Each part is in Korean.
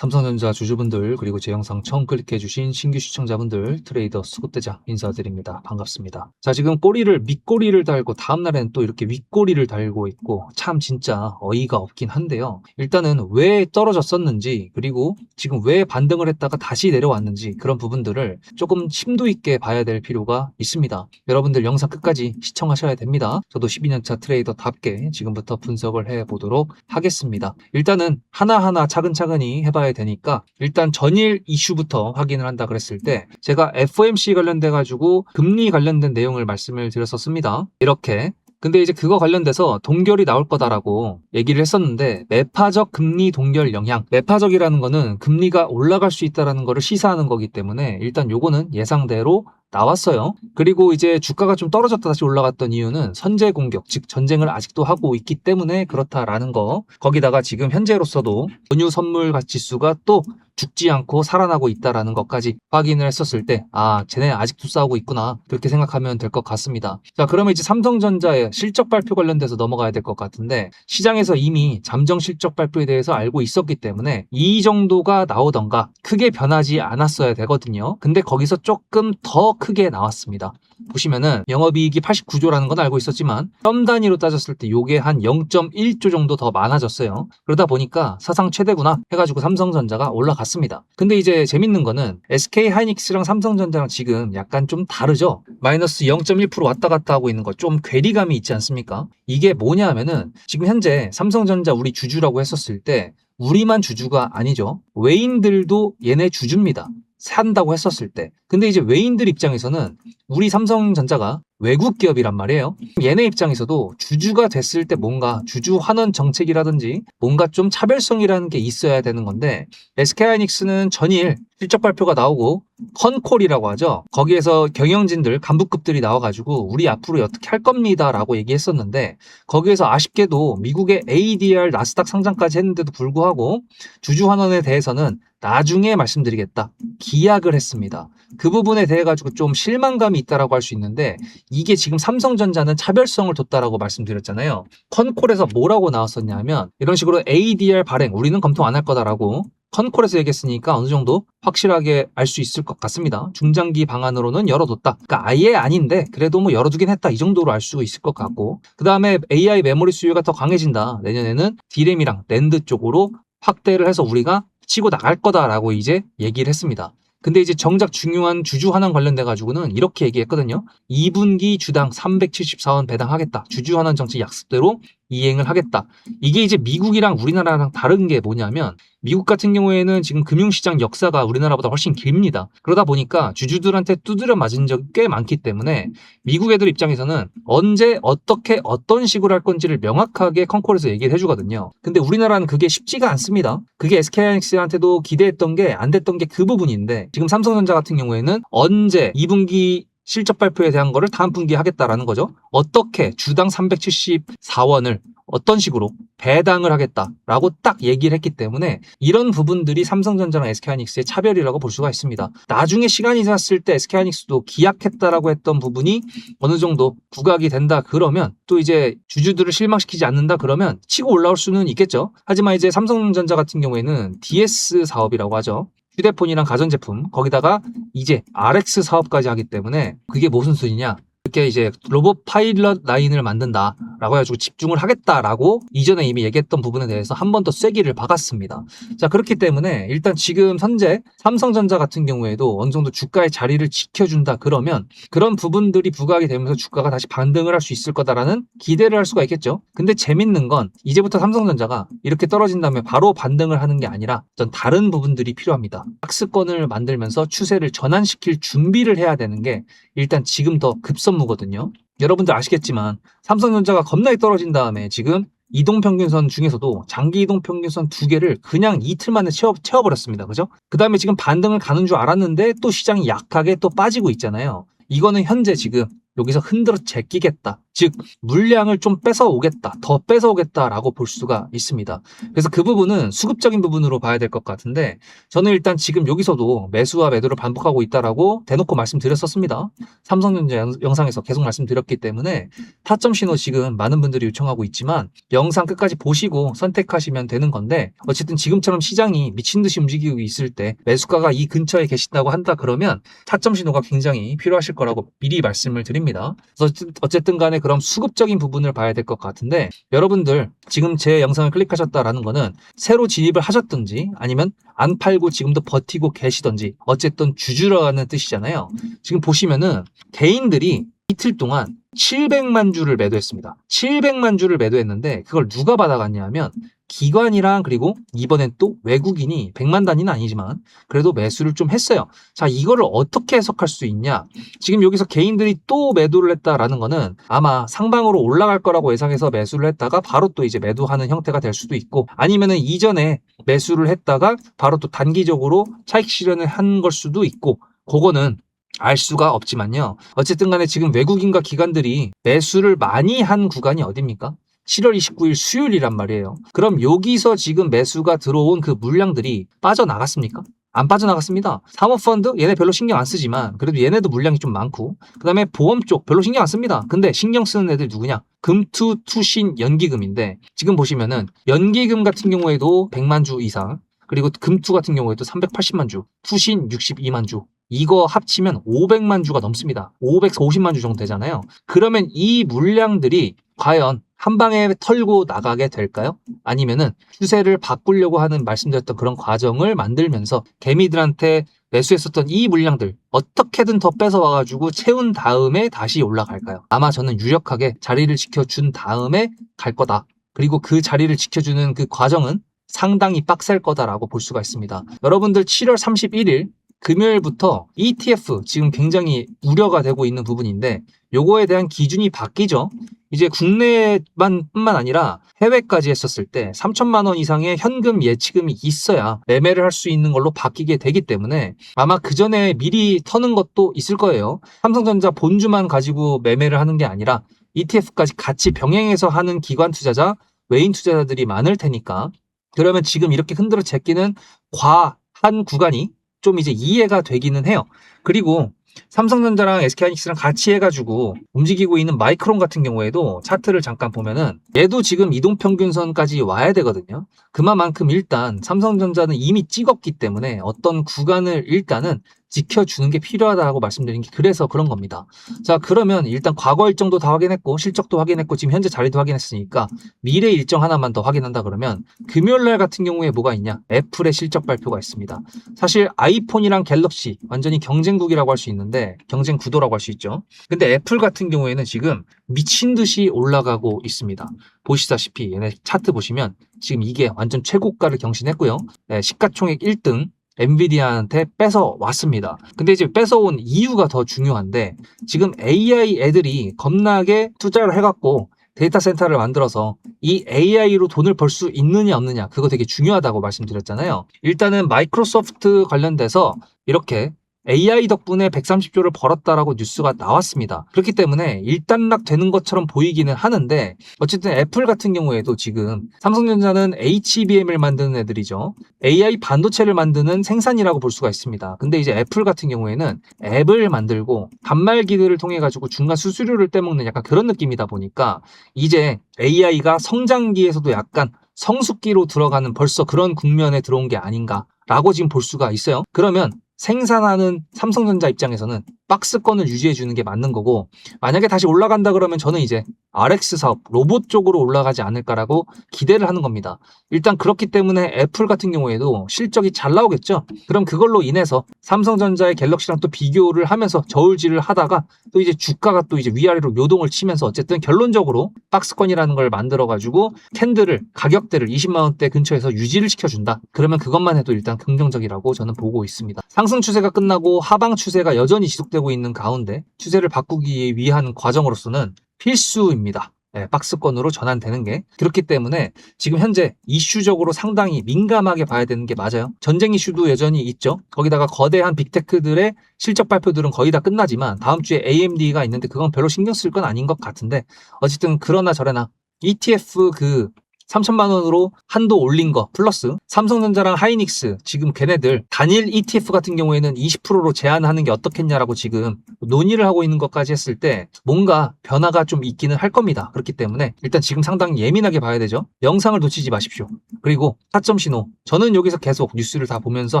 삼성전자 주주분들 그리고 제 영상 처음 클릭해주신 신규 시청자분들 트레이더 수급대장 인사드립니다. 반갑습니다. 자, 지금 밑꼬리를 달고 다음날에는 또 이렇게 윗꼬리를 달고 있고 참 진짜 어이가 없긴 한데요. 일단은 왜 떨어졌었는지 그리고 지금 왜 반등을 했다가 다시 내려왔는지 그런 부분들을 조금 심도 있게 봐야 될 필요가 있습니다. 여러분들 영상 끝까지 시청하셔야 됩니다. 저도 12년차 트레이더답게 지금부터 분석을 해보도록 하겠습니다. 일단은 하나하나 차근차근히 해봐야 되니까 일단 전일 이슈부터 확인을 한다 그랬을 때 제가 FOMC 관련돼 가지고 금리 관련된 내용을 말씀을 드렸었습니다. 이렇게 근데 이제 그거 관련돼서 동결이 나올 거다라고 얘기를 했었는데 매파적 금리 동결 영향, 매파적이라는 거는 금리가 올라갈 수 있다라는 거를 시사하는 거기 때문에 일단 요거는 예상대로 나왔어요. 그리고 이제 주가가 좀 떨어졌다 다시 올라갔던 이유는 선제 공격, 즉 전쟁을 아직도 하고 있기 때문에 그렇다라는 거. 거기다가 지금 현재로서도 원유 선물 지수가 또 죽지 않고 살아나고 있다라는 것까지 확인을 했었을 때 쟤네 아직도 싸우고 있구나 그렇게 생각하면 될 것 같습니다. 자, 그러면 이제 삼성전자의 실적 발표 관련돼서 넘어가야 될 것 같은데 시장에서 이미 잠정 실적 발표에 대해서 알고 있었기 때문에 이 정도가 나오던가 크게 변하지 않았어야 되거든요. 근데 거기서 조금 더 크게 나왔습니다. 보시면은 영업이익이 89조라는 건 알고 있었지만 점 단위로 따졌을 때 요게 한 0.1조 정도 더 많아졌어요. 그러다 보니까 사상 최대구나 해가지고 삼성전자가 올라갔습니다. 근데 이제 재밌는 거는 SK하이닉스랑 삼성전자랑 지금 약간 좀 다르죠. 마이너스 0.1% 왔다 갔다 하고 있는 거 좀 괴리감이 있지 않습니까? 이게 뭐냐 하면은 지금 현재 삼성전자 우리 주주라고 했었을 때 우리만 주주가 아니죠. 외인들도 얘네 주주입니다. 산다고 했었을 때. 근데 이제 외인들 입장에서는 우리 삼성전자가 외국 기업이란 말이에요. 얘네 입장에서도 주주가 됐을 때 뭔가 주주 환원 정책이라든지 뭔가 좀 차별성이라는 게 있어야 되는 건데 SK하이닉스는 전일 실적 발표가 나오고 컨콜이라고 하죠. 거기에서 경영진들 간부급들이 나와가지고 우리 앞으로 어떻게 할 겁니다 라고 얘기했었는데 거기에서 아쉽게도 미국의 ADR 나스닥 상장까지 했는데도 불구하고 주주 환원에 대해서는 나중에 말씀드리겠다 기약을 했습니다. 그 부분에 대해 가지고 좀 실망감이 있다라고 할 수 있는데 이게 지금 삼성전자는 차별성을 뒀다라고 말씀드렸잖아요. 컨콜에서 뭐라고 나왔었냐면 이런 식으로 ADR 발행 우리는 검토 안 할 거다라고 컨콜에서 얘기했으니까 어느 정도 확실하게 알 수 있을 것 같습니다. 중장기 방안으로는 열어뒀다. 그러니까 아예 아닌데 그래도 뭐 열어두긴 했다. 이 정도로 알 수 있을 것 같고 그 다음에 AI 메모리 수요가 더 강해진다. 내년에는 D램이랑 낸드 쪽으로 확대를 해서 우리가 치고 나갈 거다라고 이제 얘기를 했습니다. 근데 이제 정작 중요한 주주 환원 관련돼 가지고는 이렇게 얘기했거든요. 2분기 주당 374원 배당하겠다. 주주 환원 정책 약속대로 이행을 하겠다. 이게 이제 미국이랑 우리나라랑 다른 게 뭐냐면 미국 같은 경우에는 지금 금융시장 역사가 우리나라보다 훨씬 깁니다. 그러다 보니까 주주들한테 두드려 맞은 적이 꽤 많기 때문에 미국 애들 입장에서는 언제 어떻게 어떤 식으로 할 건지를 명확하게 컨콜에서 얘기를 해주거든요. 근데 우리나라는 그게 쉽지가 않습니다. 그게 SK하이닉스한테도 기대했던 게 안 됐던 게 그 부분인데 지금 삼성전자 같은 경우에는 언제 2분기 실적 발표에 대한 거를 다음 분기에 하겠다라는 거죠. 어떻게 주당 374원을 어떤 식으로 배당을 하겠다라고 딱 얘기를 했기 때문에 이런 부분들이 삼성전자랑 SK하이닉스의 차별이라고 볼 수가 있습니다. 나중에 시간이 지났을 때 SK하이닉스도 기약했다라고 했던 부분이 어느 정도 부각이 된다 그러면 또 이제 주주들을 실망시키지 않는다 그러면 치고 올라올 수는 있겠죠. 하지만 이제 삼성전자 같은 경우에는 DS 사업이라고 하죠. 휴대폰이랑 가전제품 거기다가 이제 RX 사업까지 하기 때문에 그게 무슨 수준이냐 이렇게 이제 로봇 파일럿 라인을 만든다라고 해가지고 집중을 하겠다라고 이전에 이미 얘기했던 부분에 대해서 한 번 더 쐐기를 박았습니다. 자, 그렇기 때문에 일단 지금 현재 삼성전자 같은 경우에도 어느 정도 주가의 자리를 지켜준다 그러면 그런 부분들이 부각이 되면서 주가가 다시 반등을 할 수 있을 거다라는 기대를 할 수가 있겠죠. 근데 재밌는 건 이제부터 삼성전자가 이렇게 떨어진 다음에 바로 반등을 하는 게 아니라 전 다른 부분들이 필요합니다. 박스권을 만들면서 추세를 전환시킬 준비를 해야 되는 게 일단 지금 더 급선무거든요. 여러분들 아시겠지만 삼성전자가 겁나게 떨어진 다음에 지금 이동평균선 중에서도 장기 이동평균선 2개를 그냥 이틀 만에 채워버렸습니다. 그죠? 그 다음에 지금 반등을 가는 줄 알았는데 또 시장이 약하게 또 빠지고 있잖아요. 이거는 현재 지금 여기서 흔들어 제끼겠다. 즉 물량을 좀 뺏어오겠다. 더 뺏어오겠다라고 볼 수가 있습니다. 그래서 그 부분은 수급적인 부분으로 봐야 될 것 같은데 저는 일단 지금 여기서도 매수와 매도를 반복하고 있다라고 대놓고 말씀드렸었습니다. 삼성전자 영상에서 계속 말씀드렸기 때문에 타점 신호 지금 많은 분들이 요청하고 있지만 영상 끝까지 보시고 선택하시면 되는 건데 어쨌든 지금처럼 시장이 미친 듯이 움직이고 있을 때 매수가가 이 근처에 계신다고 한다 그러면 타점 신호가 굉장히 필요하실 거라고 미리 말씀을 드립니다. 그래서 어쨌든 간에 그럼 수급적인 부분을 봐야 될 것 같은데 여러분들 지금 제 영상을 클릭하셨다라는 거는 새로 진입을 하셨든지 아니면 안 팔고 지금도 버티고 계시던지 어쨌든 주주라는 뜻이잖아요. 지금 보시면은 개인들이 이틀 동안 700만 주를 매도했습니다. 700만 주를 매도했는데 그걸 누가 받아갔냐 하면 기관이랑 그리고 이번엔 또 외국인이 100만 단위는 아니지만 그래도 매수를 좀 했어요. 자, 이거를 어떻게 해석할 수 있냐? 지금 여기서 개인들이 또 매도를 했다라는 거는 아마 상방으로 올라갈 거라고 예상해서 매수를 했다가 바로 또 이제 매도하는 형태가 될 수도 있고 아니면은 이전에 매수를 했다가 바로 또 단기적으로 차익 실현을 한 걸 수도 있고 그거는 알 수가 없지만요. 어쨌든 간에 지금 외국인과 기관들이 매수를 많이 한 구간이 어딥니까? 7월 29일 수요일이란 말이에요. 그럼 여기서 지금 매수가 들어온 그 물량들이 빠져나갔습니까? 안 빠져나갔습니다. 사모펀드 얘네 별로 신경 안 쓰지만 그래도 얘네도 물량이 좀 많고 그 다음에 보험 쪽 별로 신경 안 씁니다. 근데 신경 쓰는 애들 누구냐? 금투, 투신, 연기금인데 지금 보시면은 연기금 같은 경우에도 100만 주 이상 그리고 금투 같은 경우에도 380만 주, 투신 62만 주 이거 합치면 500만 주가 넘습니다. 550만 주 정도 되잖아요. 그러면 이 물량들이 과연 한 방에 털고 나가게 될까요? 아니면은 추세를 바꾸려고 하는 말씀드렸던 그런 과정을 만들면서 개미들한테 매수했었던 이 물량들 어떻게든 더 뺏어와가지고 채운 다음에 다시 올라갈까요? 아마 저는 유력하게 자리를 지켜준 다음에 갈 거다. 그리고 그 자리를 지켜주는 그 과정은 상당히 빡셀 거다라고 볼 수가 있습니다. 여러분들 7월 31일 금요일부터 ETF 지금 굉장히 우려가 되고 있는 부분인데 요거에 대한 기준이 바뀌죠. 이제 국내만 뿐만 아니라 해외까지 했었을 때 3천만 원 이상의 현금 예치금이 있어야 매매를 할 수 있는 걸로 바뀌게 되기 때문에 아마 그 전에 미리 터는 것도 있을 거예요. 삼성전자 본주만 가지고 매매를 하는 게 아니라 ETF까지 같이 병행해서 하는 기관 투자자, 외인 투자자들이 많을 테니까 그러면 지금 이렇게 흔들어 제끼는 과한 구간이 좀 이제 이해가 되기는 해요. 그리고 삼성전자랑 SK하이닉스랑 같이 해가지고 움직이고 있는 마이크론 같은 경우에도 차트를 잠깐 보면은 얘도 지금 이동평균선까지 와야 되거든요. 그만큼 일단 삼성전자는 이미 찍었기 때문에 어떤 구간을 일단은 지켜주는 게 필요하다고 말씀드린 게 그래서 그런 겁니다. 자, 그러면 일단 과거 일정도 다 확인했고 실적도 확인했고 지금 현재 자리도 확인했으니까 미래 일정 하나만 더 확인한다 그러면 금요일날 같은 경우에 뭐가 있냐? 애플의 실적 발표가 있습니다. 사실 아이폰이랑 갤럭시 완전히 경쟁국이라고 할 수 있는데 경쟁 구도라고 할 수 있죠. 근데 애플 같은 경우에는 지금 미친 듯이 올라가고 있습니다. 보시다시피 얘네 차트 보시면 지금 이게 완전 최고가를 경신했고요. 네, 시가총액 1등 엔비디아한테 뺏어 왔습니다. 근데 이제 뺏어온 이유가 더 중요한데 지금 AI 애들이 겁나게 투자를 해갖고 데이터 센터를 만들어서 이 AI로 돈을 벌 수 있느냐 없느냐 그거 되게 중요하다고 말씀드렸잖아요. 일단은 마이크로소프트 관련돼서 이렇게 AI 덕분에 130조를 벌었다라고 뉴스가 나왔습니다. 그렇기 때문에 일단락 되는 것처럼 보이기는 하는데 어쨌든 애플 같은 경우에도 지금 삼성전자는 HBM을 만드는 애들이죠. AI 반도체를 만드는 생산이라고 볼 수가 있습니다. 근데 이제 애플 같은 경우에는 앱을 만들고 단말기들을 통해 가지고 중간 수수료를 떼먹는 약간 그런 느낌이다 보니까 이제 AI가 성장기에서도 약간 성숙기로 들어가는 벌써 그런 국면에 들어온 게 아닌가라고 지금 볼 수가 있어요. 그러면 생산하는 삼성전자 입장에서는 박스권을 유지해 주는 게 맞는 거고 만약에 다시 올라간다 그러면 저는 이제 RX 사업, 로봇 쪽으로 올라가지 않을까라고 기대를 하는 겁니다. 일단 그렇기 때문에 애플 같은 경우에도 실적이 잘 나오겠죠. 그럼 그걸로 인해서 삼성전자의 갤럭시랑 또 비교를 하면서 저울질을 하다가 또 이제 주가가 또 이제 위아래로 요동을 치면서 어쨌든 결론적으로 박스권이라는 걸 만들어 가지고 캔들을 가격대를 20만 원대 근처에서 유지를 시켜준다. 그러면 그것만 해도 일단 긍정적이라고 저는 보고 있습니다. 상승 추세가 끝나고 하방 추세가 여전히 지속되고 있는 가운데 추세를 바꾸기 위한 과정으로서는 필수입니다. 박스권으로 전환되는 게. 그렇기 때문에 지금 현재 이슈적으로 상당히 민감하게 봐야 되는 게 맞아요. 전쟁 이슈도 여전히 있죠. 거기다가 거대한 빅테크들의 실적 발표들은 거의 다 끝나지만 다음 주에 AMD가 있는데 그건 별로 신경 쓸 건 아닌 것 같은데, 어쨌든 그러나 저래나 ETF 3천만 원으로 한도 올린 거 플러스 삼성전자랑 하이닉스 지금 걔네들 단일 ETF 같은 경우에는 20%로 제한하는 게 어떻겠냐라고 지금 논의를 하고 있는 것까지 했을 때 뭔가 변화가 좀 있기는 할 겁니다. 그렇기 때문에 일단 지금 상당히 예민하게 봐야 되죠. 영상을 놓치지 마십시오. 그리고 타점 신호, 저는 여기서 계속 뉴스를 다 보면서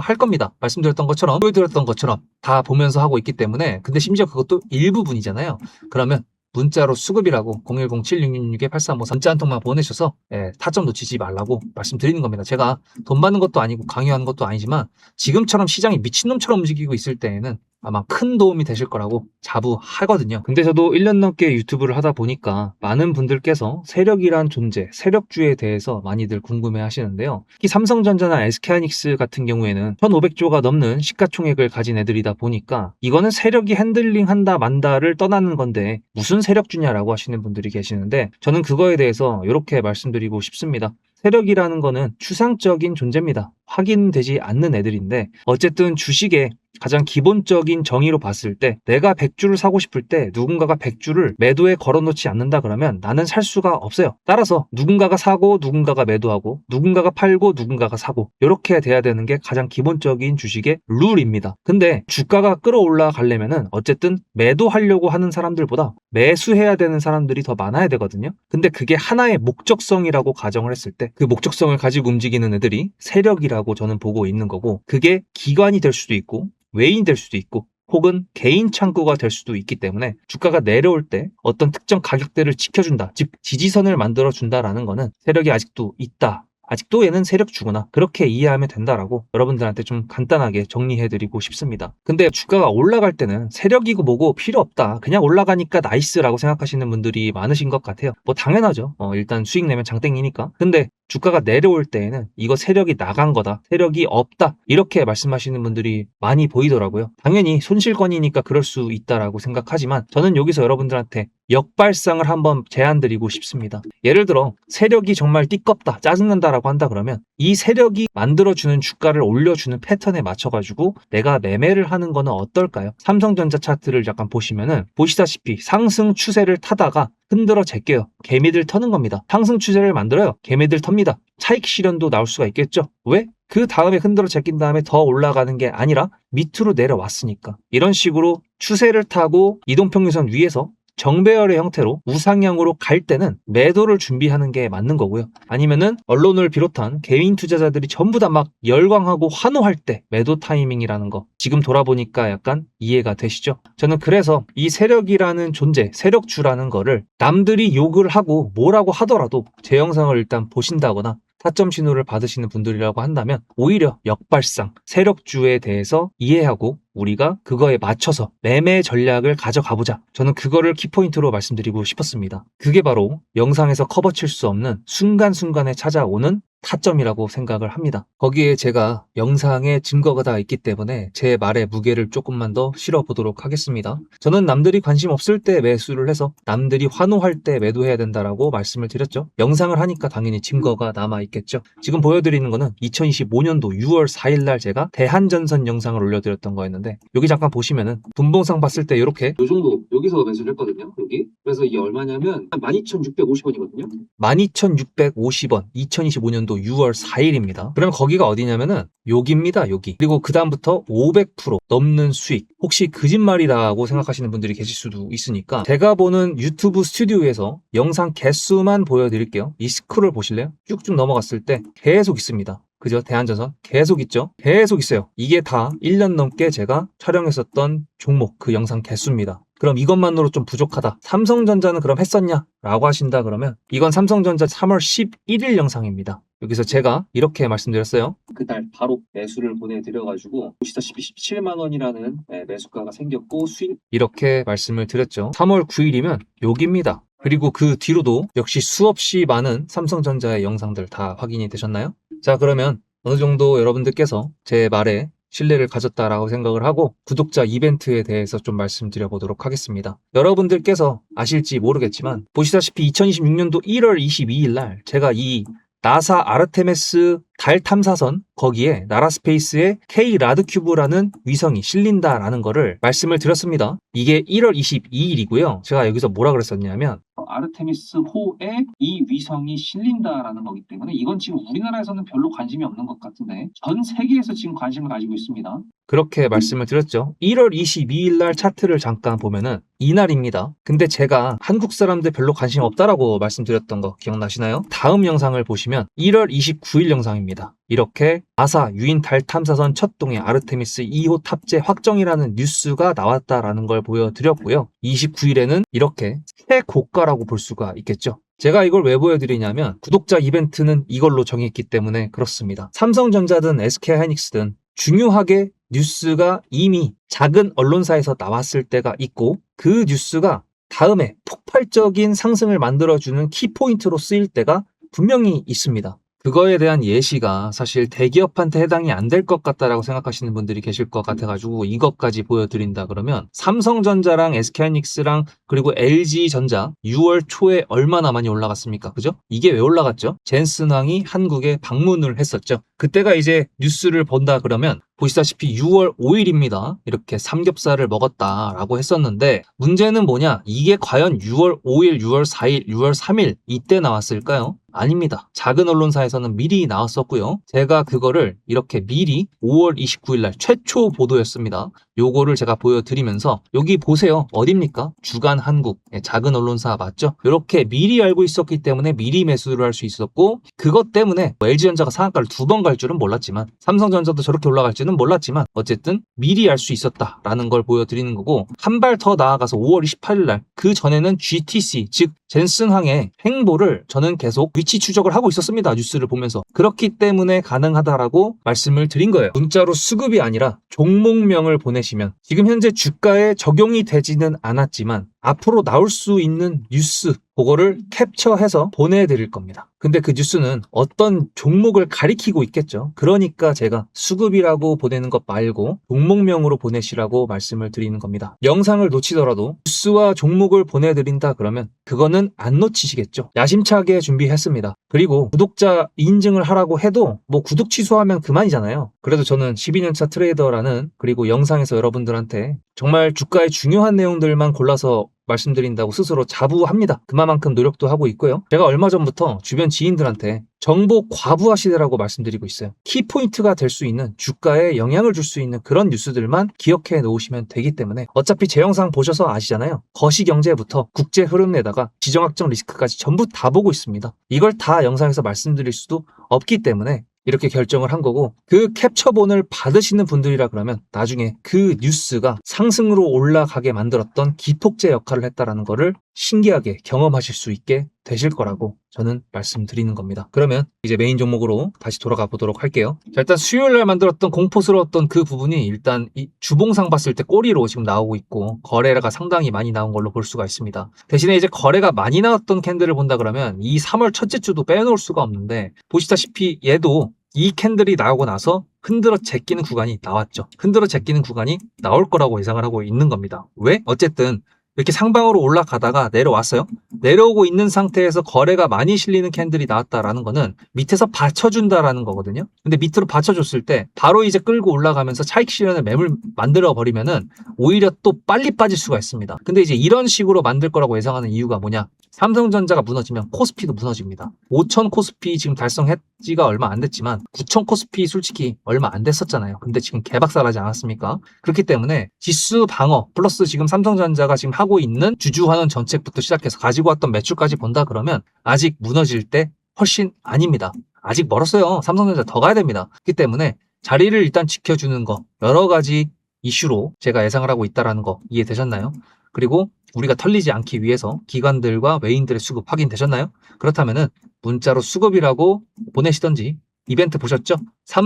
할 겁니다. 말씀드렸던 것처럼, 보여드렸던 것처럼 다 보면서 하고 있기 때문에. 근데 심지어 그것도 일부분이잖아요. 그러면 문자로 수급이라고 010-7666-8354 문자 한 통만 보내셔서 타점 놓치지 말라고 말씀드리는 겁니다. 제가 돈 받는 것도 아니고 강요하는 것도 아니지만 지금처럼 시장이 미친놈처럼 움직이고 있을 때에는 아마 큰 도움이 되실 거라고 자부하거든요. 근데 저도 1년 넘게 유튜브를 하다 보니까 많은 분들께서 세력이란 존재, 세력주에 대해서 많이들 궁금해 하시는데요. 특히 삼성전자나 SK하이닉스 같은 경우에는 1,500조가 넘는 시가총액을 가진 애들이다 보니까 이거는 세력이 핸들링 한다 만다를 떠나는 건데 무슨 세력주냐라고 하시는 분들이 계시는데, 저는 그거에 대해서 이렇게 말씀드리고 싶습니다. 세력이라는 거는 추상적인 존재입니다. 확인되지 않는 애들인데 어쨌든 주식에 가장 기본적인 정의로 봤을 때 내가 100주를 사고 싶을 때 누군가가 100주를 매도에 걸어놓지 않는다 그러면 나는 살 수가 없어요. 따라서 누군가가 사고 누군가가 매도하고 누군가가 팔고 누군가가 사고 이렇게 돼야 되는 게 가장 기본적인 주식의 룰입니다. 근데 주가가 끌어올라 가려면은 어쨌든 매도하려고 하는 사람들보다 매수해야 되는 사람들이 더 많아야 되거든요. 근데 그게 하나의 목적성이라고 가정을 했을 때 그 목적성을 가지고 움직이는 애들이 세력이라고 저는 보고 있는 거고, 그게 기관이 될 수도 있고 외인이 될 수도 있고 혹은 개인 창구가 될 수도 있기 때문에 주가가 내려올 때 어떤 특정 가격대를 지켜준다, 즉 지지선을 만들어준다라는 거는 세력이 아직도 있다, 아직도 얘는 세력주구나, 그렇게 이해하면 된다라고 여러분들한테 좀 간단하게 정리해드리고 싶습니다. 근데 주가가 올라갈 때는 세력이고 뭐고 필요 없다, 그냥 올라가니까 나이스라고 생각하시는 분들이 많으신 것 같아요. 뭐 당연하죠. 일단 수익 내면 장땡이니까. 근데 주가가 내려올 때에는 이거 세력이 나간 거다, 세력이 없다, 이렇게 말씀하시는 분들이 많이 보이더라고요. 당연히 손실권이니까 그럴 수 있다라고 생각하지만 저는 여기서 여러분들한테 역발상을 한번 제안드리고 싶습니다. 예를 들어 세력이 정말 띠껍다, 짜증난다라고 한다 그러면 이 세력이 만들어주는 주가를 올려주는 패턴에 맞춰가지고 내가 매매를 하는 거는 어떨까요? 삼성전자 차트를 약간 보시면은 보시다시피 상승 추세를 타다가 흔들어 제껴요. 개미들 터는 겁니다. 상승 추세를 만들어요. 개미들 텁니다. 차익 실현도 나올 수가 있겠죠? 왜? 그 다음에 흔들어 제낀 다음에 더 올라가는 게 아니라 밑으로 내려왔으니까. 이런 식으로 추세를 타고 이동평균선 위에서 정배열의 형태로 우상향으로 갈 때는 매도를 준비하는 게 맞는 거고요. 아니면은 언론을 비롯한 개인 투자자들이 전부 다 막 열광하고 환호할 때 매도 타이밍이라는 거, 지금 돌아보니까 약간 이해가 되시죠? 저는 그래서 이 세력이라는 존재, 세력주라는 거를 남들이 욕을 하고 뭐라고 하더라도 제 영상을 일단 보신다거나 타점 신호를 받으시는 분들이라고 한다면 오히려 역발상, 세력주에 대해서 이해하고 우리가 그거에 맞춰서 매매 전략을 가져가보자. 저는 그거를 키포인트로 말씀드리고 싶었습니다. 그게 바로 영상에서 커버칠 수 없는 순간순간에 찾아오는 타점이라고 생각을 합니다. 거기에 제가 영상에 증거가 다 있기 때문에 제 말에 무게를 조금만 더 실어보도록 하겠습니다. 저는 남들이 관심 없을 때 매수를 해서 남들이 환호할 때 매도해야 된다라고 말씀을 드렸죠. 영상을 하니까 당연히 증거가 남아있겠죠. 지금 보여드리는 거는 2025년도 6월 4일 날 제가 대한전선 영상을 올려드렸던 거였는데, 여기 잠깐 보시면은 분봉상 봤을 때 이렇게 요 정도 여기서 매수를 했거든요. 여기. 그래서 이게 얼마냐면 12,650원이거든요. 12,650원. 2025년도 6월 4일입니다. 그러면 거기가 어디냐면은 여기입니다. 여기. 그리고 그 다음부터 500% 넘는 수익. 혹시 거짓말이라고 생각하시는 분들이 계실 수도 있으니까 제가 보는 유튜브 스튜디오에서 영상 개수만 보여드릴게요. 이 스크롤 보실래요? 쭉쭉 넘어갔을 때 계속 있습니다. 그죠? 대한전선 계속 있죠? 계속 있어요. 이게 다 1년 넘게 제가 촬영했었던 종목 그 영상 개수입니다. 그럼 이것만으로 좀 부족하다, 삼성전자는 그럼 했었냐? 라고 하신다 그러면 이건 삼성전자 3월 11일 영상입니다. 여기서 제가 이렇게 말씀드렸어요. 그날 바로 매수를 보내드려가지고 보시다시피 17만 원이라는 매수가가 생겼고 수익, 이렇게 말씀을 드렸죠. 3월 9일이면 여기입니다. 그리고 그 뒤로도 역시 수없이 많은 삼성전자의 영상들 다 확인이 되셨나요? 자, 그러면 어느 정도 여러분들께서 제 말에 신뢰를 가졌다라고 생각을 하고 구독자 이벤트에 대해서 좀 말씀드려 보도록 하겠습니다. 여러분들께서 아실지 모르겠지만 보시다시피 2026년도 1월 22일 날 제가 이 나사 아르테미스 달 탐사선 거기에 나라스페이스의 K 라드큐브라는 위성이 실린다라는 거를 말씀을 드렸습니다. 이게 1월 22일이고요. 제가 여기서 뭐라 그랬었냐면 아르테미스 호에 이 위성이 실린다라는 거기 때문에 이건 지금 우리나라에서는 별로 관심이 없는 것 같은데 전 세계에서 지금 관심을 가지고 있습니다. 그렇게 말씀을 드렸죠. 1월 22일 날 차트를 잠깐 보면은 이날입니다. 근데 제가 한국 사람들 별로 관심 없다라고 말씀드렸던 거 기억나시나요? 다음 영상을 보시면 1월 29일 영상입니다. 이렇게 나사 유인 달 탐사선 첫 동의 아르테미스 2호 탑재 확정이라는 뉴스가 나왔다라는 걸 보여드렸고요. 29일에는 이렇게 최고가라고 볼 수가 있겠죠. 제가 이걸 왜 보여드리냐면 구독자 이벤트는 이걸로 정했기 때문에 그렇습니다. 삼성전자든 SK하이닉스든 중요하게 뉴스가 이미 작은 언론사에서 나왔을 때가 있고 그 뉴스가 다음에 폭발적인 상승을 만들어주는 키포인트로 쓰일 때가 분명히 있습니다. 그거에 대한 예시가 사실 대기업한테 해당이 안 될 것 같다라고 생각하시는 분들이 계실 것 같아가지고 이것까지 보여드린다 그러면 삼성전자랑 SK하이닉스랑 그리고 LG전자 6월 초에 얼마나 많이 올라갔습니까? 그죠? 이게 왜 올라갔죠? 젠슨왕이 한국에 방문을 했었죠. 그때가 이제 뉴스를 본다 그러면 보시다시피 6월 5일입니다. 이렇게 삼겹살을 먹었다라고 했었는데 문제는 뭐냐? 이게 과연 6월 5일, 6월 4일, 6월 3일 이때 나왔을까요? 아닙니다. 작은 언론사에서는 미리 나왔었고요. 제가 그거를 이렇게 미리 5월 29일 날 최초 보도였습니다. 요거를 제가 보여드리면서 여기 보세요. 어딥니까? 주간 한국. 작은 언론사 맞죠? 이렇게 미리 알고 있었기 때문에 미리 매수를 할 수 있었고 그것 때문에 LG전자가 상한가를 2번 갈 줄은 몰랐지만 삼성전자도 저렇게 올라갈지는 몰랐지만 어쨌든 미리 알 수 있었다라는 걸 보여드리는 거고 한 발 더 나아가서 5월 28일 날 그 전에는 GTC 즉 젠슨항의 행보를 저는 계속 위치 추적을 하고 있었습니다. 뉴스를 보면서. 그렇기 때문에 가능하다라고 말씀을 드린 거예요. 문자로 수급이 아니라 종목명을 보내시면 지금 현재 주가에 적용이 되지는 않았지만 앞으로 나올 수 있는 뉴스 그거를 캡처해서 보내드릴 겁니다. 근데 그 뉴스는 어떤 종목을 가리키고 있겠죠. 그러니까 제가 수급이라고 보내는 것 말고 종목명으로 보내시라고 말씀을 드리는 겁니다. 영상을 놓치더라도 뉴스와 종목을 보내드린다 그러면 그거는 안 놓치시겠죠. 야심차게 준비했습니다. 그리고 구독자 인증을 하라고 해도 뭐 구독 취소하면 그만이잖아요. 그래도 저는 12년차 트레이더라는 그리고 영상에서 여러분들한테 정말 주가의 중요한 내용들만 골라서 말씀드린다고 스스로 자부합니다. 그만큼 노력도 하고 있고요. 제가 얼마 전부터 주변 지인들한테 정보 과부하 시대라고 말씀드리고 있어요. 키포인트가 될 수 있는 주가에 영향을 줄 수 있는 그런 뉴스들만 기억해 놓으시면 되기 때문에 어차피 제 영상 보셔서 아시잖아요. 거시경제부터 국제 흐름에다가 지정학적 리스크까지 전부 다 보고 있습니다. 이걸 다 영상에서 말씀드릴 수도 없기 때문에 이렇게 결정을 한 거고 그 캡처본을 받으시는 분들이라 그러면 나중에 그 뉴스가 상승으로 올라가게 만들었던 기폭제 역할을 했다라는 거를 신기하게 경험하실 수 있게 되실 거라고 저는 말씀드리는 겁니다. 그러면 이제 메인 종목으로 다시 돌아가 보도록 할게요. 자, 일단 수요일 날 만들었던 공포스러웠던 그 부분이 일단 이 주봉상 봤을 때 꼬리로 지금 나오고 있고 거래가 상당히 많이 나온 걸로 볼 수가 있습니다. 대신에 이제 거래가 많이 나왔던 캔들을 본다 그러면 이 3월 첫째 주도 빼놓을 수가 없는데 보시다시피 얘도 이 캔들이 나오고 나서 흔들어 제끼는 구간이 나왔죠. 흔들어 제끼는 구간이 나올 거라고 예상을 하고 있는 겁니다. 왜? 어쨌든 이렇게 상방으로 올라가다가 내려왔어요. 내려오고 있는 상태에서 거래가 많이 실리는 캔들이 나왔다라는 거는 밑에서 받쳐준다라는 거거든요. 근데 밑으로 받쳐줬을 때 바로 이제 끌고 올라가면서 차익 실현을 매물 만들어 버리면은 오히려 또 빨리 빠질 수가 있습니다. 근데 이제 이런 식으로 만들 거라고 예상하는 이유가 뭐냐? 삼성전자가 무너지면 코스피도 무너집니다. 5천 코스피 지금 달성했지가 얼마 안 됐지만 9천 코스피 솔직히 얼마 안 됐었잖아요. 근데 지금 개박살하지 않았습니까? 그렇기 때문에 지수 방어 플러스 지금 삼성전자가 지금 하고 있는 주주환원 정책부터 시작해서 가지고 왔던 매출까지 본다 그러면 아직 무너질 때 훨씬 아닙니다. 아직 멀었어요. 삼성전자 더 가야 됩니다. 그렇기 때문에 자리를 일단 지켜주는 거 여러 가지 이슈로 제가 예상을 하고 있다는 거 이해되셨나요? 그리고 우리가 털리지 않기 위해서 기관들과 외인들의 수급 확인되셨나요? 그렇다면은 문자로 수급이라고 보내시던지 이벤트 보셨죠?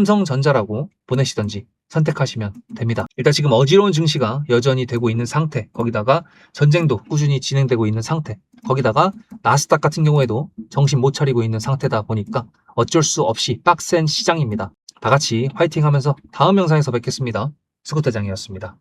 삼성전자라고 보내시던지 선택하시면 됩니다. 일단 지금 어지러운 증시가 여전히 되고 있는 상태, 거기다가 전쟁도 꾸준히 진행되고 있는 상태, 거기다가 나스닥 같은 경우에도 정신 못 차리고 있는 상태다 보니까 어쩔 수 없이 빡센 시장입니다. 다 같이 화이팅 하면서 다음 영상에서 뵙겠습니다. 스쿠터장이었습니다.